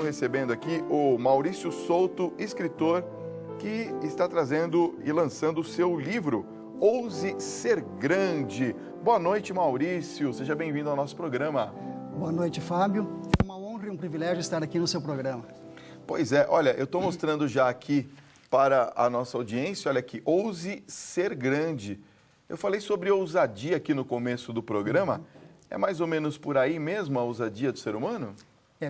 estou recebendo aqui o Maurício Souto, escritor, que está trazendo e lançando o seu livro, Ouse Ser Grande. Boa noite, Maurício. Seja bem-vindo ao nosso programa. Boa noite, Fábio. É uma honra e um privilégio estar aqui no seu programa. Pois é, olha, eu estou mostrando já aqui para a nossa audiência, olha aqui, Ouse Ser Grande. Eu falei sobre ousadia aqui no começo do programa. É mais ou menos por aí mesmo a ousadia do ser humano?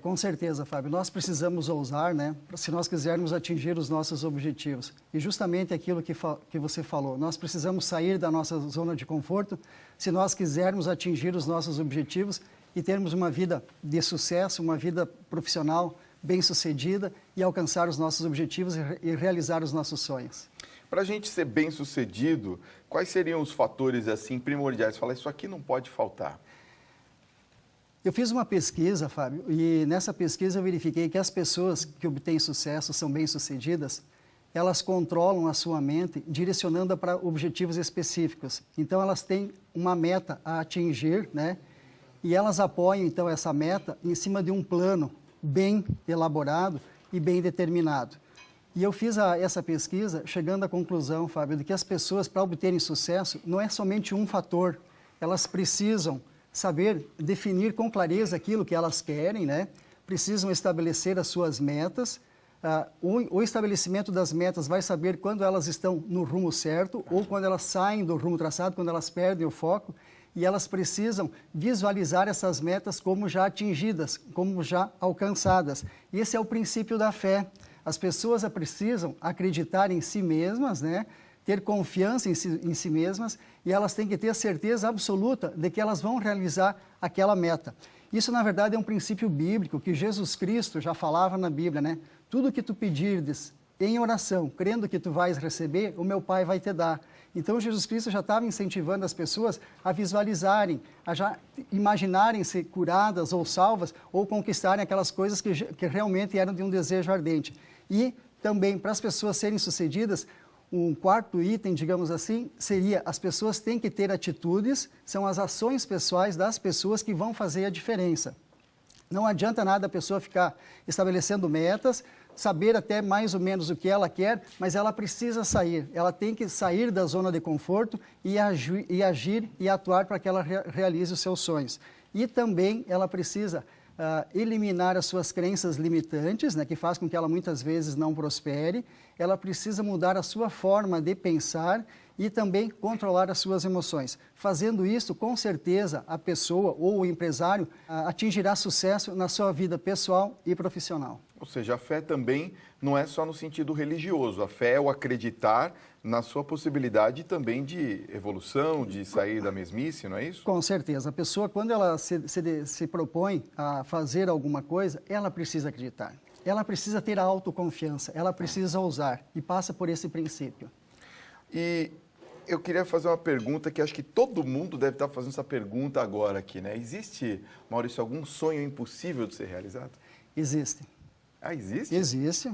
Com certeza, Fábio. Nós precisamos ousar, né? Se nós quisermos atingir os nossos objetivos. E justamente aquilo que você falou, nós precisamos sair da nossa zona de conforto se nós quisermos atingir os nossos objetivos e termos uma vida de sucesso, uma vida profissional bem-sucedida e alcançar os nossos objetivos e realizar os nossos sonhos. Para a gente ser bem-sucedido, quais seriam os fatores assim primordiais? Fala, isso aqui não pode faltar. Eu fiz uma pesquisa, Fábio, e nessa pesquisa eu verifiquei que as pessoas que obtêm sucesso, são bem-sucedidas, elas controlam a sua mente, direcionando-a para objetivos específicos. Então, elas têm uma meta a atingir, né? E elas apoiam, então, essa meta em cima de um plano bem elaborado e bem determinado. E eu fiz essa pesquisa chegando à conclusão, Fábio, de que as pessoas, para obterem sucesso, não é somente um fator. Elas precisam saber definir com clareza aquilo que elas querem, né? Precisam estabelecer as suas metas. O estabelecimento das metas vai saber quando elas estão no rumo certo ou quando elas saem do rumo traçado, quando elas perdem o foco. E elas precisam visualizar essas metas como já atingidas, como já alcançadas. E esse é o princípio da fé. As pessoas precisam acreditar em si mesmas, né? Ter confiança em si mesmas, e elas têm que ter a certeza absoluta de que elas vão realizar aquela meta. Isso, na verdade, é um princípio bíblico que Jesus Cristo já falava na Bíblia, né? Tudo que tu pedirdes em oração, crendo que tu vais receber, o meu Pai vai te dar. Então, Jesus Cristo já estava incentivando as pessoas a visualizarem, a já imaginarem-se curadas ou salvas, ou conquistarem aquelas coisas que realmente eram de um desejo ardente. E também, para as pessoas serem sucedidas, um quarto item, digamos assim, seria as pessoas têm que ter atitudes, são as ações pessoais das pessoas que vão fazer a diferença. Não adianta nada a pessoa ficar estabelecendo metas, saber até mais ou menos o que ela quer, mas ela precisa sair. Ela tem que sair da zona de conforto e agir e atuar para que ela realize os seus sonhos. E também ela precisa eliminar as suas crenças limitantes, né, que faz com que ela muitas vezes não prospere. Ela precisa mudar a sua forma de pensar e também controlar as suas emoções. Fazendo isso, com certeza, a pessoa ou o empresário atingirá sucesso na sua vida pessoal e profissional. Ou seja, a fé também não é só no sentido religioso. A fé é o acreditar na sua possibilidade também de evolução, de sair da mesmice, não é isso? Com certeza. A pessoa, quando ela se propõe a fazer alguma coisa, ela precisa acreditar. Ela precisa ter a autoconfiança, ela precisa ousar e passa por esse princípio. E eu queria fazer uma pergunta que acho que todo mundo deve estar fazendo essa pergunta agora aqui, né? Existe, Maurício, algum sonho impossível de ser realizado? Existe. Ah, existe? Existe.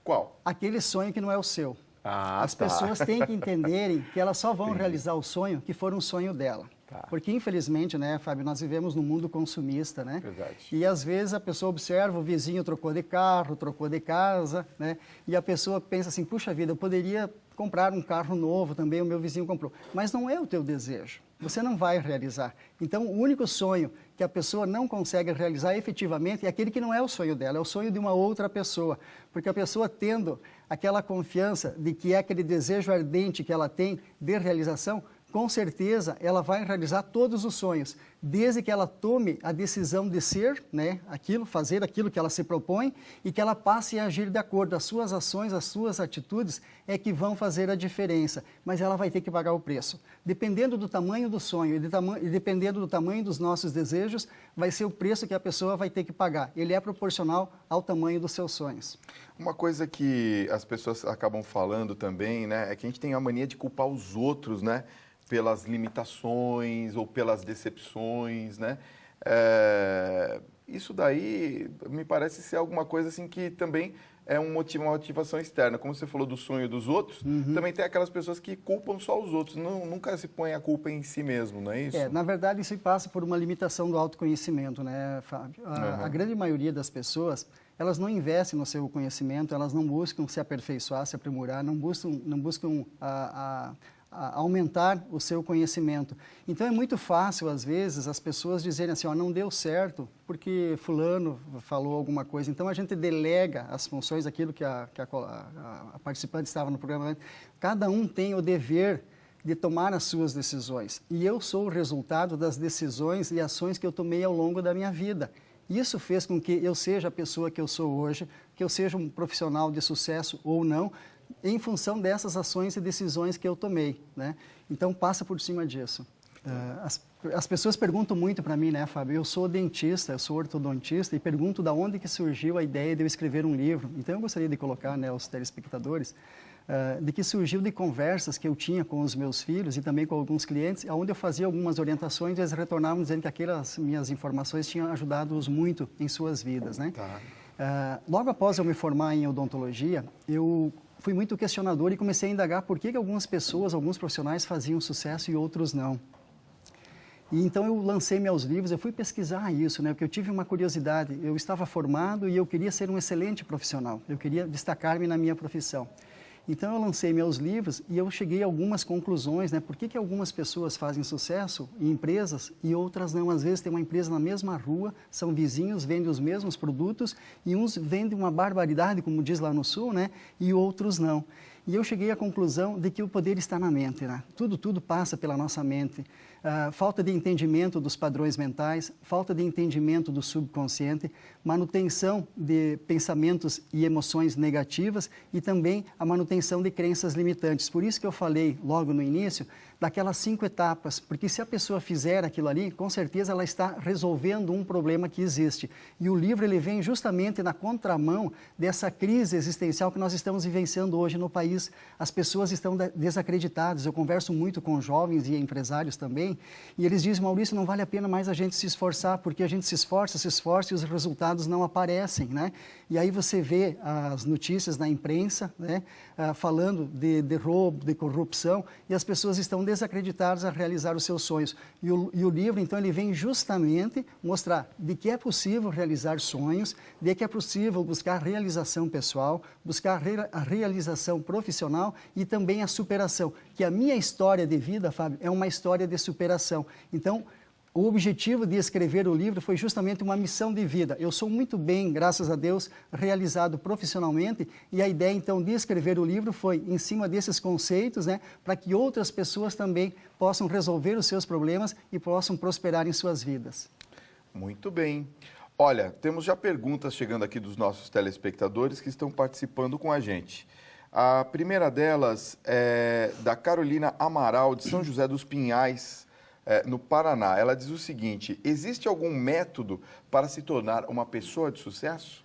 Qual? Aquele sonho que não é o seu. As tá. pessoas têm que entenderem que elas só vão realizar o sonho que for um sonho dela. Tá. Porque, infelizmente, né, Fábio, nós vivemos num mundo consumista, né? Verdade. E, às vezes, a pessoa observa, o vizinho trocou de carro, trocou de casa, né? E a pessoa pensa assim, puxa vida, eu poderia comprar um carro novo também, o meu vizinho comprou. Mas não é o teu desejo. Você não vai realizar. Então, o único sonho que a pessoa não consegue realizar efetivamente é aquele que não é o sonho dela, é o sonho de uma outra pessoa. Porque a pessoa tendo aquela confiança de que é aquele desejo ardente que ela tem de realização, com certeza ela vai realizar todos os sonhos, desde que ela tome a decisão de ser, né, fazer aquilo que ela se propõe e que ela passe a agir de acordo. As suas ações, as suas atitudes é que vão fazer a diferença, mas ela vai ter que pagar o preço. Dependendo do tamanho do sonho e dependendo do tamanho dos nossos desejos, vai ser o preço que a pessoa vai ter que pagar. Ele é proporcional ao tamanho dos seus sonhos. Uma coisa que as pessoas acabam falando também, né, é que a gente tem a mania de culpar os outros, né, pelas limitações ou pelas decepções, né? Isso daí me parece ser alguma coisa assim que também é uma motivação externa. Como você falou do sonho dos outros, também tem aquelas pessoas que culpam só os outros, nunca se põe a culpa em si mesmo, não é isso? Na verdade, isso passa por uma limitação do autoconhecimento, né, Fábio? A grande maioria das pessoas, elas não investem no seu conhecimento, elas não buscam se aperfeiçoar, se aprimorar, não buscam aumentar o seu conhecimento. Então é muito fácil, às vezes, as pessoas dizerem assim, não deu certo porque fulano falou alguma coisa. Então a gente delega as funções, aquilo que a participante estava no programa. Cada um tem o dever de tomar as suas decisões. E eu sou o resultado das decisões e ações que eu tomei ao longo da minha vida. Isso fez com que eu seja a pessoa que eu sou hoje, que eu seja um profissional de sucesso ou não, em função dessas ações e decisões que eu tomei, né? Então, passa por cima disso. As pessoas perguntam muito para mim, né, Fábio? Eu sou dentista, eu sou ortodontista e pergunto da onde que surgiu a ideia de eu escrever um livro. Então, eu gostaria de colocar, né, aos telespectadores, de que surgiu de conversas que eu tinha com os meus filhos e também com alguns clientes, onde eu fazia algumas orientações e eles retornavam dizendo que aquelas minhas informações tinham ajudado-os muito em suas vidas, né? Logo após eu me formar em odontologia, eu fui muito questionador e comecei a indagar por que algumas pessoas, alguns profissionais faziam sucesso e outros não. E então eu lancei meus livros, eu fui pesquisar isso, né, porque eu tive uma curiosidade. Eu estava formado e eu queria ser um excelente profissional, eu queria destacar-me na minha profissão. Então eu lancei meus livros e eu cheguei a algumas conclusões, né? Por que algumas pessoas fazem sucesso em empresas e outras não? Às vezes tem uma empresa na mesma rua, são vizinhos, vendem os mesmos produtos e uns vendem uma barbaridade, como diz lá no Sul, né? E outros não. E eu cheguei à conclusão de que o poder está na mente, né? Tudo passa pela nossa mente. Falta de entendimento dos padrões mentais, falta de entendimento do subconsciente, manutenção de pensamentos e emoções negativas e também a manutenção de crenças limitantes. Por isso que eu falei logo no início daquelas 5 etapas, porque se a pessoa fizer aquilo ali, com certeza ela está resolvendo um problema que existe. E o livro ele vem justamente na contramão dessa crise existencial que nós estamos vivenciando hoje no país. As pessoas estão desacreditadas. Eu converso muito com jovens e empresários também, e eles dizem, Maurício, não vale a pena mais a gente se esforçar, porque a gente se esforça e os resultados não aparecem, né? E aí você vê as notícias na imprensa, né, falando de roubo, de corrupção, e as pessoas estão desacreditadas a realizar os seus sonhos. E o livro, então, ele vem justamente mostrar de que é possível realizar sonhos, de que é possível buscar realização pessoal, buscar a realização profissional e também a superação. Que a minha história de vida, Fábio, é uma história de superação. Então, o objetivo de escrever o livro foi justamente uma missão de vida. Eu sou muito bem, graças a Deus, realizado profissionalmente e a ideia, então, de escrever o livro foi em cima desses conceitos, né, para que outras pessoas também possam resolver os seus problemas e possam prosperar em suas vidas. Muito bem. Olha, temos já perguntas chegando aqui dos nossos telespectadores que estão participando com a gente. A primeira delas é da Carolina Amaral, de São José dos Pinhais, no Paraná. Ela diz o seguinte: existe algum método para se tornar uma pessoa de sucesso?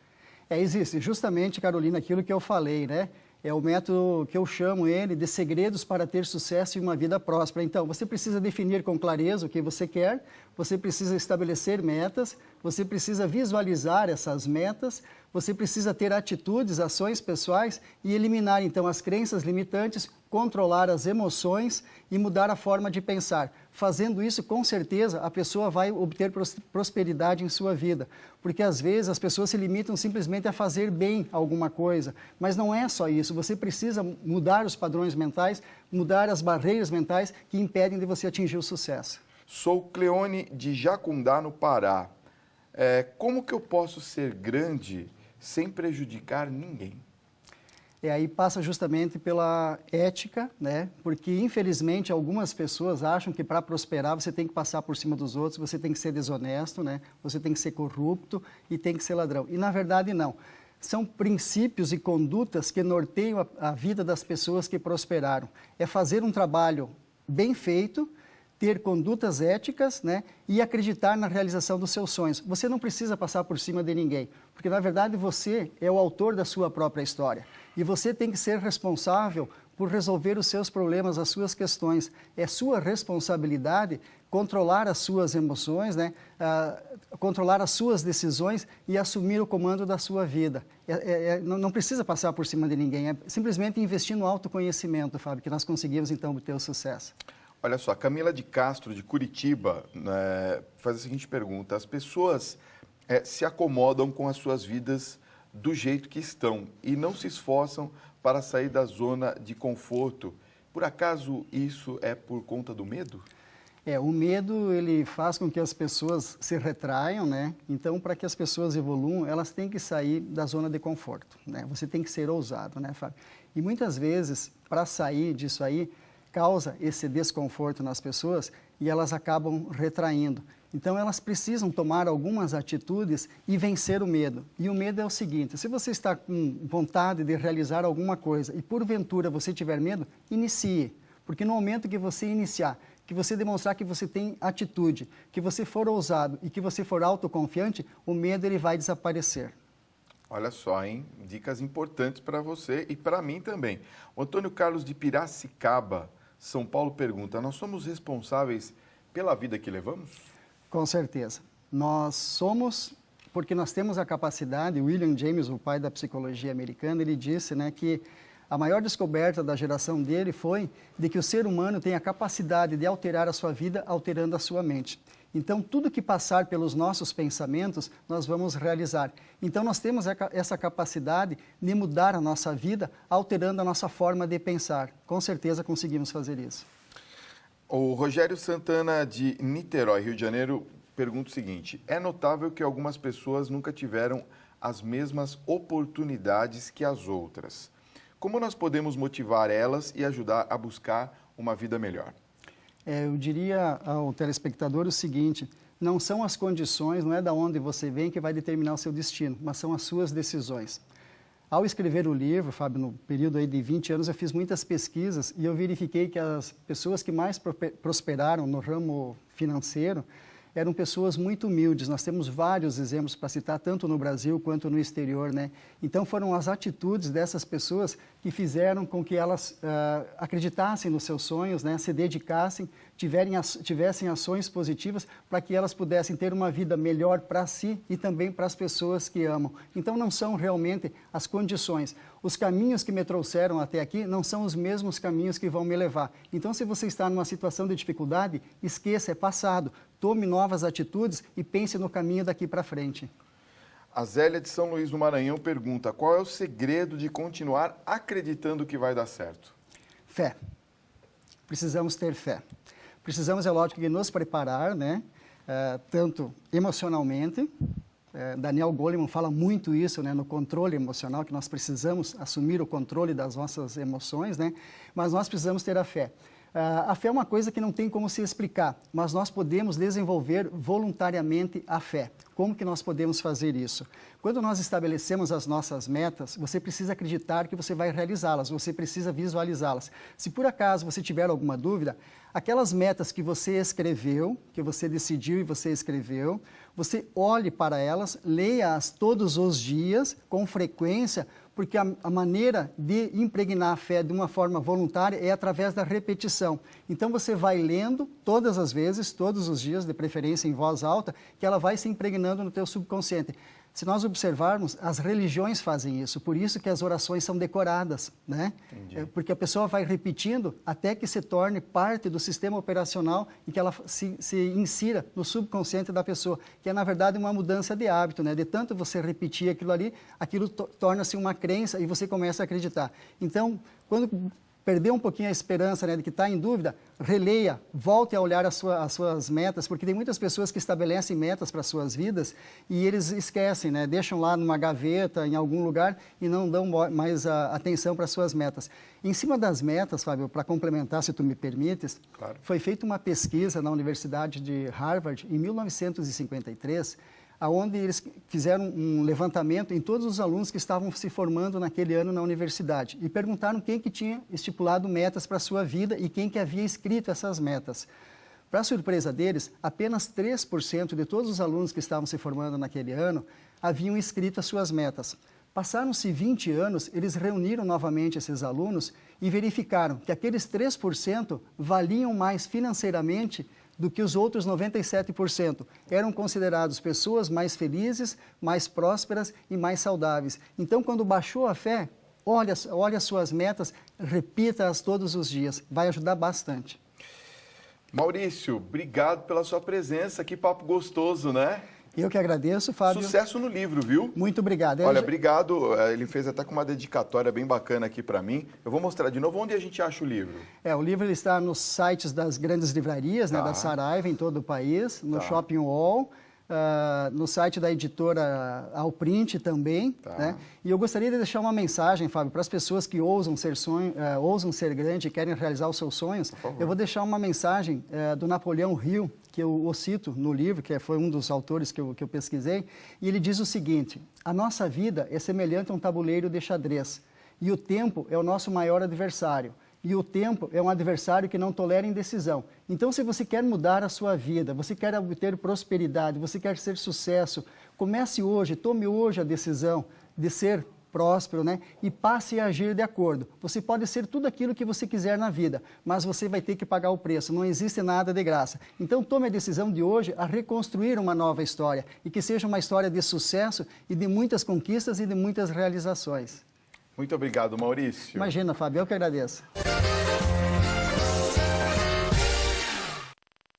Existe. Justamente, Carolina, aquilo que eu falei, né? É o método que eu chamo ele de segredos para ter sucesso e uma vida próspera. Então, você precisa definir com clareza o que você quer, você precisa estabelecer metas, você precisa visualizar essas metas, você precisa ter atitudes, ações pessoais e eliminar, então, as crenças limitantes, controlar as emoções e mudar a forma de pensar. Fazendo isso, com certeza, a pessoa vai obter prosperidade em sua vida. Porque, às vezes, as pessoas se limitam simplesmente a fazer bem alguma coisa. Mas não é só isso. Você precisa mudar os padrões mentais, mudar as barreiras mentais que impedem de você atingir o sucesso. Sou Cleone de Jacundá, no Pará. Como que eu posso ser grande sem prejudicar ninguém? Aí passa justamente pela ética, né? Porque, infelizmente, algumas pessoas acham que para prosperar você tem que passar por cima dos outros, você tem que ser desonesto, né? Você tem que ser corrupto e tem que ser ladrão. E, na verdade, não. São princípios e condutas que norteiam a vida das pessoas que prosperaram. É fazer um trabalho bem feito, ter condutas éticas, né, e acreditar na realização dos seus sonhos. Você não precisa passar por cima de ninguém, porque, na verdade, você é o autor da sua própria história. E você tem que ser responsável por resolver os seus problemas, as suas questões. É sua responsabilidade controlar as suas emoções, né? Controlar as suas decisões e assumir o comando da sua vida. Não precisa passar por cima de ninguém, é simplesmente investir no autoconhecimento, Fábio, que nós conseguimos então obter o sucesso. Olha só, Camila de Castro, de Curitiba, faz a seguinte pergunta: as pessoas se acomodam com as suas vidas do jeito que estão e não se esforçam para sair da zona de conforto. Por acaso isso é por conta do medo? O medo, ele faz com que as pessoas se retraiam, né? Então, para que as pessoas evoluam, elas têm que sair da zona de conforto, né? Você tem que ser ousado, né, Fábio? E muitas vezes, para sair disso aí, causa esse desconforto nas pessoas e elas acabam retraindo. Então, elas precisam tomar algumas atitudes e vencer o medo. E o medo é o seguinte: se você está com vontade de realizar alguma coisa e, porventura, você tiver medo, inicie. Porque no momento que você iniciar, que você demonstrar que você tem atitude, que você for ousado e que você for autoconfiante, o medo ele vai desaparecer. Olha só, hein? Dicas importantes para você e para mim também. O Antônio Carlos de Piracicaba, São Paulo, pergunta: nós somos responsáveis pela vida que levamos? Com certeza. Nós somos, porque nós temos a capacidade. William James, o pai da psicologia americana, ele disse, né, que a maior descoberta da geração dele foi de que o ser humano tem a capacidade de alterar a sua vida alterando a sua mente. Então, tudo que passar pelos nossos pensamentos, nós vamos realizar. Então, nós temos essa capacidade de mudar a nossa vida alterando a nossa forma de pensar. Com certeza conseguimos fazer isso. O Rogério Santana, de Niterói, Rio de Janeiro, pergunta o seguinte: é notável que algumas pessoas nunca tiveram as mesmas oportunidades que as outras. Como nós podemos motivar elas e ajudar a buscar uma vida melhor? Eu diria ao telespectador o seguinte: não são as condições, não é da onde você vem que vai determinar o seu destino, mas são as suas decisões. Ao escrever o livro, Fábio, no período aí de 20 anos, eu fiz muitas pesquisas e eu verifiquei que as pessoas que mais prosperaram no ramo financeiro eram pessoas muito humildes. Nós temos vários exemplos para citar, tanto no Brasil quanto no exterior, né? Então, foram as atitudes dessas pessoas que fizeram com que elas acreditassem nos seus sonhos, né? Se dedicassem, tivessem ações positivas para que elas pudessem ter uma vida melhor para si e também para as pessoas que amam. Então, não são realmente as condições. Os caminhos que me trouxeram até aqui não são os mesmos caminhos que vão me levar. Então, se você está numa situação de dificuldade, esqueça, é passado. Tome novas atitudes e pense no caminho daqui para frente. A Zélia de São Luís do Maranhão pergunta: qual é o segredo de continuar acreditando que vai dar certo? Fé. Precisamos ter fé. Precisamos, é lógico, que nos preparar, né? Tanto emocionalmente. Daniel Goleman fala muito isso, né, no controle emocional, que nós precisamos assumir o controle das nossas emoções, né? Mas nós precisamos ter a fé. A fé é uma coisa que não tem como se explicar, mas nós podemos desenvolver voluntariamente a fé. Como que nós podemos fazer isso? Quando nós estabelecemos as nossas metas, você precisa acreditar que você vai realizá-las, você precisa visualizá-las. Se por acaso você tiver alguma dúvida, aquelas metas que você escreveu, que você decidiu e você escreveu, você olhe para elas, leia-as todos os dias, com frequência, porque a maneira de impregnar a fé de uma forma voluntária é através da repetição. Então, você vai lendo todas as vezes, todos os dias, de preferência em voz alta, que ela vai se impregnando no teu subconsciente. Se nós observarmos, as religiões fazem isso, por isso que as orações são decoradas, né? Porque a pessoa vai repetindo até que se torne parte do sistema operacional e que ela se insira no subconsciente da pessoa, que é, na verdade, uma mudança de hábito, né? De tanto você repetir aquilo ali, aquilo torna-se uma crença e você começa a acreditar. Então, quando perder um pouquinho a esperança, né, de que está em dúvida, releia, volte a olhar as suas metas, porque tem muitas pessoas que estabelecem metas para as suas vidas e eles esquecem, né, deixam lá numa gaveta, em algum lugar, e não dão mais atenção para as suas metas. Em cima das metas, Fábio, para complementar, se tu me permites, claro. Foi feita uma pesquisa na Universidade de Harvard, em 1953, onde eles fizeram um levantamento em todos os alunos que estavam se formando naquele ano na universidade e perguntaram quem que tinha estipulado metas para a sua vida e quem que havia escrito essas metas. Para surpresa deles, apenas 3% de todos os alunos que estavam se formando naquele ano haviam escrito as suas metas. Passaram-se 20 anos, eles reuniram novamente esses alunos e verificaram que aqueles 3% valiam mais financeiramente do que os outros 97%. Eram considerados pessoas mais felizes, mais prósperas e mais saudáveis. Então, quando baixou a fé, olha as suas metas, repita-as todos os dias. Vai ajudar bastante. Maurício, obrigado pela sua presença. Que papo gostoso, né? Eu que agradeço, Fábio. Sucesso no livro, viu? Muito obrigado. Olha, obrigado. Ele fez até com uma dedicatória bem bacana aqui para mim. Eu vou mostrar de novo onde a gente acha o livro. O livro ele está nos sites das grandes livrarias, né, da Saraiva, em todo o país, no Shopping Wall, no site da editora Alprint também. Né? E eu gostaria de deixar uma mensagem, Fábio, para as pessoas que ousam ser grande e querem realizar os seus sonhos. Eu vou deixar uma mensagem do Napoleão Hill, que eu o cito no livro, que foi um dos autores que eu pesquisei, e ele diz o seguinte: a nossa vida é semelhante a um tabuleiro de xadrez, e o tempo é o nosso maior adversário. E o tempo é um adversário que não tolera indecisão. Então, se você quer mudar a sua vida, você quer obter prosperidade, você quer ser sucesso, comece hoje, tome hoje a decisão de ser próspero, né? E passe a agir de acordo. Você pode ser tudo aquilo que você quiser na vida, mas você vai ter que pagar o preço. Não existe nada de graça. Então, tome a decisão de hoje a reconstruir uma nova história e que seja uma história de sucesso e de muitas conquistas e de muitas realizações. Muito obrigado, Maurício. Imagina, Fábio, eu que agradeço.